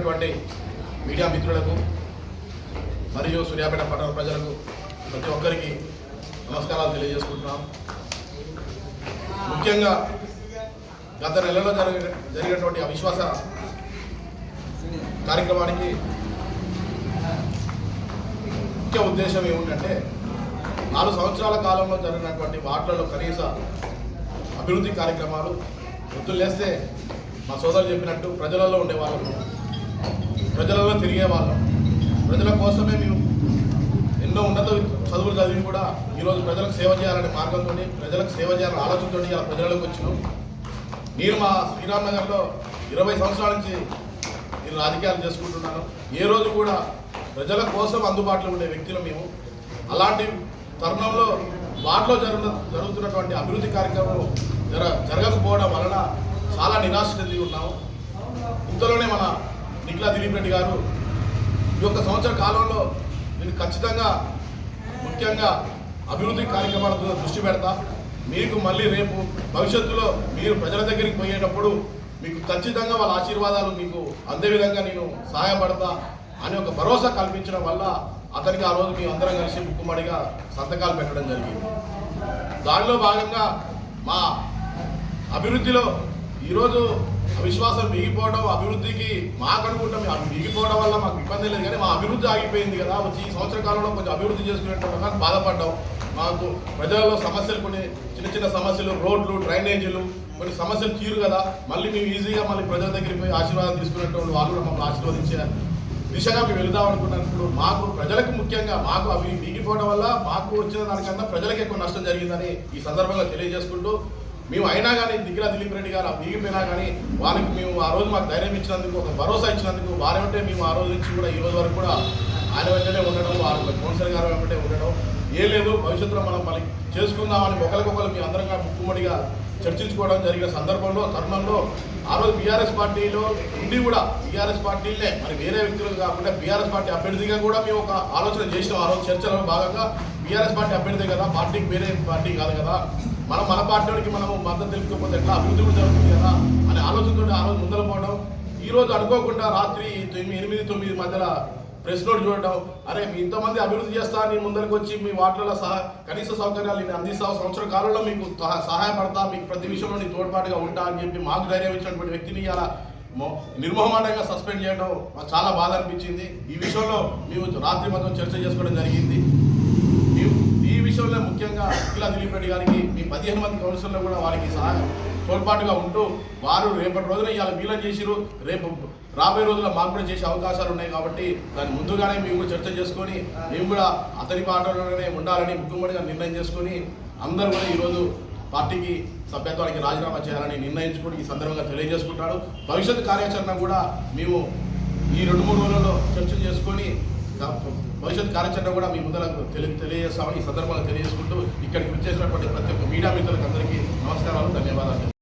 విచ్చేసినటువంటి మీడియా మిత్రులకు మరియు సూర్యాపేట పట్టణ ప్రజలకు ప్రతి ఒక్కరికి నమస్కారాలు తెలియజేసుకుంటున్నాం. ముఖ్యంగా గత నెలలో జరిగినటువంటి అవిశ్వాస కార్యక్రమానికి ముఖ్య ఉద్దేశం ఏమిటంటే 4 సంవత్సరాల కాలంలో జరిగినటువంటి వార్డులలో కనీస అభివృద్ధి కార్యక్రమాలు గుర్తులేస్తే మా సోదరులు చెప్పినట్టు ప్రజలలో ఉండేవాళ్ళం, ప్రజలలో తిరిగేవాళ్ళం. ప్రజల కోసమే మేము ఎన్నో ఉన్నత చదువులు చదివి కూడా ఈరోజు ప్రజలకు సేవ చేయాలనే మార్గంతో, ప్రజలకు సేవ చేయాలనే ఆలోచనతో ఇలా ప్రజలకు వచ్చినాం. నేను మా శ్రీరామ్ నగర్లో 20 సంవత్సరాల నుంచి నేను రాజకీయాలు చేసుకుంటున్నాను. ఏ రోజు కూడా ప్రజల కోసం అందుబాటులో ఉండే వ్యక్తులు మేము. అలాంటి తరుణంలో వాటిలో జరుగుతున్నటువంటి అభివృద్ధి కార్యక్రమం జరగకపోవడం వలన చాలా నిరాశ చెంది ఉన్నాము. ఇంతలోనే మన నిఖిలా దిలీప్ రెడ్డి గారు ఈ యొక్క సంవత్సర కాలంలో నేను ఖచ్చితంగా ముఖ్యంగా అభివృద్ధి కార్యక్రమాలతో దృష్టి పెడతా, మీకు మళ్ళీ రేపు భవిష్యత్తులో మీరు ప్రజల దగ్గరికి పోయేటప్పుడు మీకు ఖచ్చితంగా వాళ్ళ ఆశీర్వాదాలు మీకు అందే విధంగా నేను సహాయపడతా అని ఒక భరోసా కల్పించడం వల్ల అతనికి ఆ రోజు మేము అందరం కలిసి ముక్కుమడిగా సంతకాలు పెట్టడం జరిగింది. దానిలో భాగంగా మా అభివృద్ధిలో ఈరోజు విశ్వాసం మిగిపోవడం, అభివృద్ధికి మాకు అనుకుంటాం మిగిపోవడం వల్ల మాకు ఇబ్బంది లేదు, కానీ మా అభివృద్ధి ఆగిపోయింది కదా. వచ్చి ఈ సంవత్సర కాలంలో కొంచెం అభివృద్ధి చేసుకునేటప్పుడు బాధపడ్డాం. మాకు ప్రజలలో సమస్యలు, కొన్ని చిన్న చిన్న సమస్యలు, రోడ్లు, డ్రైనేజీలు, కొన్ని సమస్యలు తీరు కదా. మళ్ళీ మేము ఈజీగా మళ్ళీ ప్రజల దగ్గరికి పోయి ఆశీర్వాదం తీసుకునేటువంటి వాళ్ళు కూడా మమ్మల్ని ఆశీర్వదించే దిశగా మేము వెళదాం అనుకున్నప్పుడు మాకు ప్రజలకు ముఖ్యంగా మాకు అవి మిగిపోవడం వల్ల మాకు వచ్చిన దానికన్నా ప్రజలకు ఎక్కువ నష్టం జరిగిందని ఈ సందర్భంగా తెలియజేసుకుంటూ, మేము అయినా కానీ నిఖిలా దిలీప్ రెడ్డి గారు మిగిపోయినా కానీ వారికి మేము ఆ రోజు మాకు ధైర్యం ఇచ్చినందుకు, ఒక భరోసా ఇచ్చినందుకు వారి వెంటే మేము ఆ రోజు నుంచి కూడా ఈ రోజు వరకు కూడా ఆయన వెంటనే ఉండడం, వారి కౌన్సిలర్ గారు వెంటనే ఉండడం ఏం లేదు. భవిష్యత్తులో మనం మళ్ళీ చేసుకుందామని ఒకరికొకరు మీ అందరంగా ముక్కుమడిగా చర్చించుకోవడం జరిగిన సందర్భంలో తరుణంలో ఆ రోజు బీఆర్ఎస్ పార్టీలో ఉండి కూడా బీఆర్ఎస్ పార్టీలే మరి వేరే వ్యక్తులు కాకుండా బీఆర్ఎస్ పార్టీ అభ్యర్థిగా కూడా మేము ఒక ఆలోచన చేసినాం. ఆ రోజు చర్చలో భాగంగా బీఆర్ఎస్ పార్టీ అభ్యర్థి కదా, పార్టీకి వేరే పార్టీ కాదు కదా, మన పార్టీకి మనం మద్దతు తెలుపుకోకపోతే ఎట్లా అభివృద్ధి కూడా జరుగుతుంది కదా అనే ఆలోచనతో ఆ రోజు ముందర పోవడం. ఈరోజు అనుకోకుండా రాత్రి 8-9 మధ్యలో ప్రెస్ నోట్ చూడటం, అరే మీ ఇంతమంది అభివృద్ధి చేస్తా అని ముందరికి వచ్చి మీ వార్డులలో కనీస సౌకర్యాలు నేను అందిస్తా, సంవత్సర కాలంలో మీకు సహాయపడతా, మీకు ప్రతి విషయంలో నేను తోడ్పాటుగా ఉంటా అని చెప్పి మాకు ధైర్యం ఇచ్చినటువంటి వ్యక్తిని ఇలా నిర్మోహమాటంగా సస్పెండ్ చేయడం మాకు చాలా బాధ అనిపించింది. ఈ విషయంలో మేము రాత్రి మొత్తం చర్చ చేసుకోవడం జరిగింది. ఈ విషయంలో ముఖ్యంగా నిఖిలా దిలీప్ రెడ్డి గారికి మీ 15 మంది కౌన్సిలర్లు కూడా వారికి తోడ్పాటుగా ఉంటూ వారు రేపటి రోజున ఇవాళ వీలం చేసిరు, రేపు రాబోయే రోజుల్లో మాకు కూడా చేసే అవకాశాలు ఉన్నాయి. కాబట్టి దాన్ని ముందుగానే మేము కూడా చర్చ చేసుకొని మేము కూడా అతని పాటలోనే ఉండాలని ముఖ్యమంత్రిగా నిర్ణయం చేసుకొని అందరూ కూడా ఈరోజు పార్టీకి సభ్యత్వానికి రాజీనామా చేయాలని నిర్ణయించుకొని ఈ సందర్భంగా తెలియజేసుకుంటాడు. భవిష్యత్ కార్యాచరణ కూడా మేము ఈ 2-3 రోజుల్లో చర్చ చేసుకొని భవిష్యత్ కార్యాచరణ కూడా మీ ముందరకు తెలియజేస్తామని ఈ సందర్భంగా తెలియజేసుకుంటూ ఇక్కడికి విచ్చేసినటువంటి ప్రతి ఒక్క మీడియా మిత్రులకు అందరికీ నమస్కారాలు, ధన్యవాదాలు.